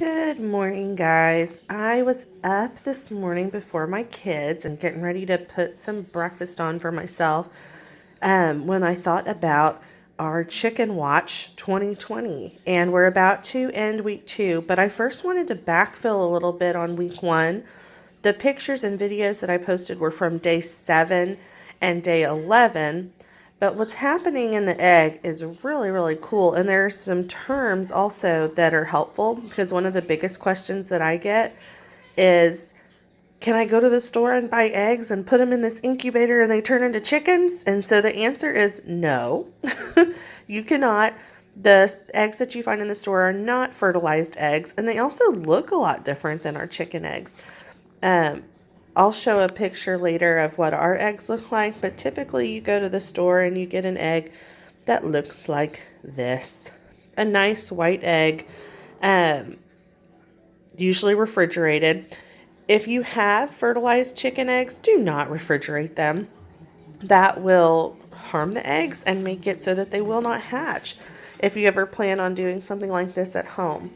Good morning, guys. I was up this morning before my kids and getting ready to put some breakfast on for myself when I thought about our Chicken Watch 2020. And we're about to end week 2, but I first wanted to backfill a little bit on week 1. The pictures and videos that I posted were from day 7 and day 11. But what's happening in the egg is really, really cool. And there are some terms also that are helpful, because one of the biggest questions that I get is, can I go to the store and buy eggs and put them in this incubator and they turn into chickens? And so the answer is no. You cannot. The eggs that you find in the store are not fertilized eggs, and they also look a lot different than our chicken eggs. I'll show a picture later of what our eggs look like, but typically you go to the store and you get an egg that looks like this. A nice white egg, usually refrigerated. If you have fertilized chicken eggs, do not refrigerate them. That will harm the eggs and make it so that they will not hatch if you ever plan on doing something like this at home.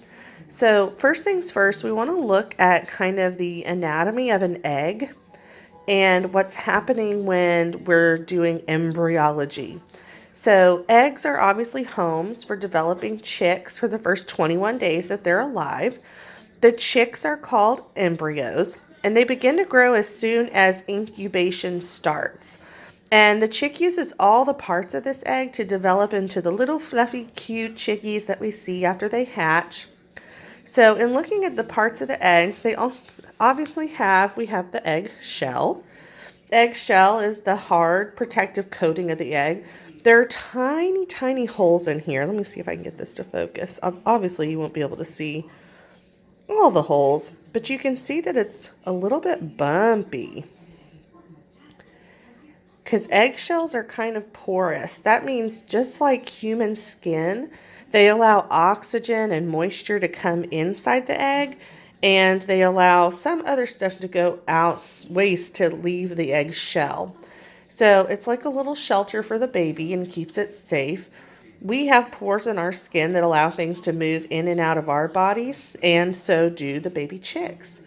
So first things first, we want to look at kind of the anatomy of an egg and what's happening when we're doing embryology. So eggs are obviously homes for developing chicks for the first 21 days that they're alive. The chicks are called embryos, and they begin to grow as soon as incubation starts. And the chick uses all the parts of this egg to develop into the little fluffy, cute chickies that we see after they hatch. So in looking at the parts of the eggs, they also obviously we have the egg shell. Egg shell is the hard protective coating of the egg. There are tiny, tiny holes in here. Let me see if I can get this to focus. Obviously, you won't be able to see all the holes, but you can see that it's a little bit bumpy, because eggshells are kind of porous. That means just like human skin, they allow oxygen and moisture to come inside the egg, and they allow some other stuff to go out, waste to leave the egg shell. So it's like a little shelter for the baby and keeps it safe. We have pores in our skin that allow things to move in and out of our bodies, and so do the baby chicks.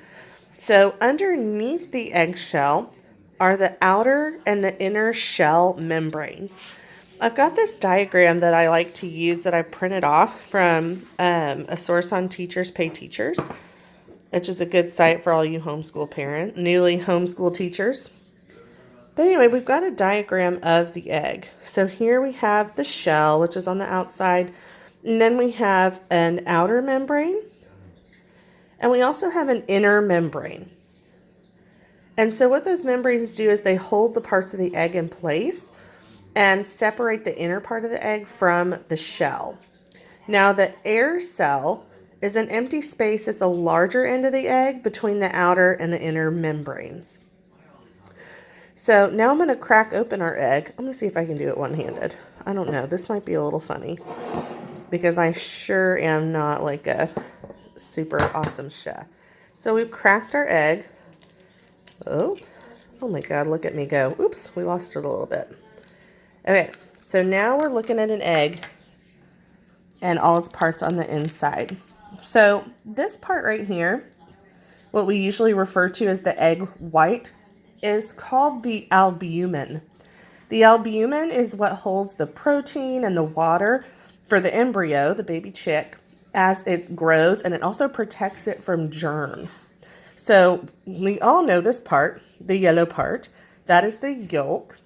So underneath the eggshell are the outer and the inner shell membranes. I've got this diagram that I like to use that I printed off from a source on Teachers Pay Teachers, which is a good site for all you homeschool parents, newly homeschool teachers. But anyway, we've got a diagram of the egg. So here we have the shell, which is on the outside, and then we have an outer membrane, and we also have an inner membrane. And so what those membranes do is they hold the parts of the egg in place and separate the inner part of the egg from the shell. Now, the air cell is an empty space at the larger end of the egg between the outer and the inner membranes. So now I'm going to crack open our egg. I'm going to see if I can do it one-handed. I don't know. This might be a little funny because I sure am not like a super awesome chef. So we've cracked our egg. Oh my God, look at me go. Oops, we lost it a little bit. Okay, so now we're looking at an egg and all its parts on the inside. So this part right here, what we usually refer to as the egg white, is called the albumin. The albumin is what holds the protein and the water for the embryo, the baby chick, as it grows, and it also protects it from germs. So we all know this part, the yellow part, that is the yolk.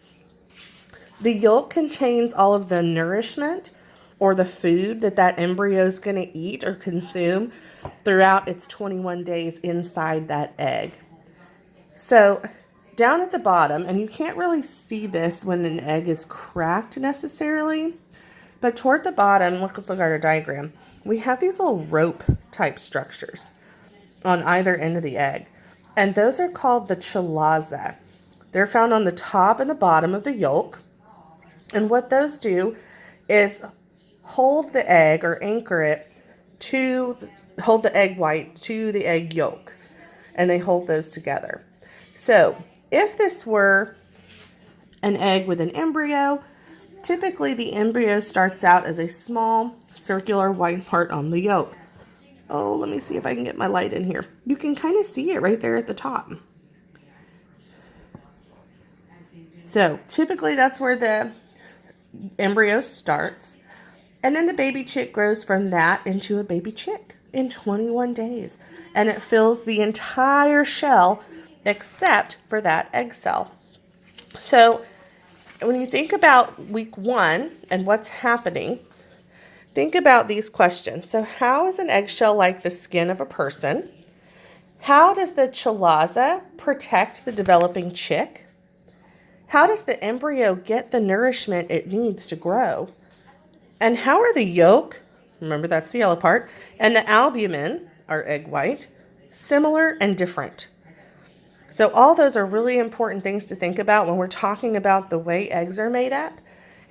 The yolk contains all of the nourishment or the food that embryo is going to eat or consume throughout its 21 days inside that egg. So down at the bottom, and you can't really see this when an egg is cracked necessarily, but toward the bottom, let's look at our diagram. We have these little rope type structures on either end of the egg, and those are called the chalaza. They're found on the top and the bottom of the yolk. And what those do is hold the egg or anchor it hold the egg white to the egg yolk. And they hold those together. So if this were an egg with an embryo, typically the embryo starts out as a small circular white part on the yolk. Oh, let me see if I can get my light in here. You can kind of see it right there at the top. So typically that's where the embryo starts. And then the baby chick grows from that into a baby chick in 21 days. And it fills the entire shell except for that egg cell. So when you think about week 1 and what's happening, think about these questions. So how is an eggshell like the skin of a person? How does the chalaza protect the developing chick? How does the embryo get the nourishment it needs to grow? And how are the yolk, remember that's the yellow part, and the albumin, our egg white, similar and different? So all those are really important things to think about when we're talking about the way eggs are made up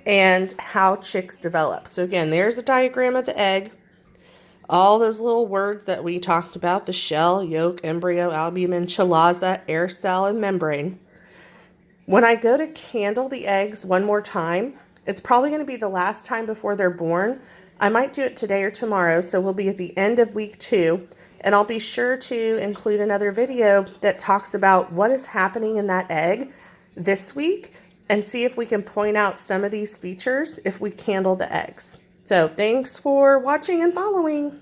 and how chicks develop. So again, there's a diagram of the egg. All those little words that we talked about, the shell, yolk, embryo, albumin, chalaza, air cell, and membrane. When I go to candle the eggs one more time, it's probably going to be the last time before they're born. I might do it today or tomorrow, so we'll be at the end of week 2, and I'll be sure to include another video that talks about what is happening in that egg this week and see if we can point out some of these features if we candle the eggs. So thanks for watching and following.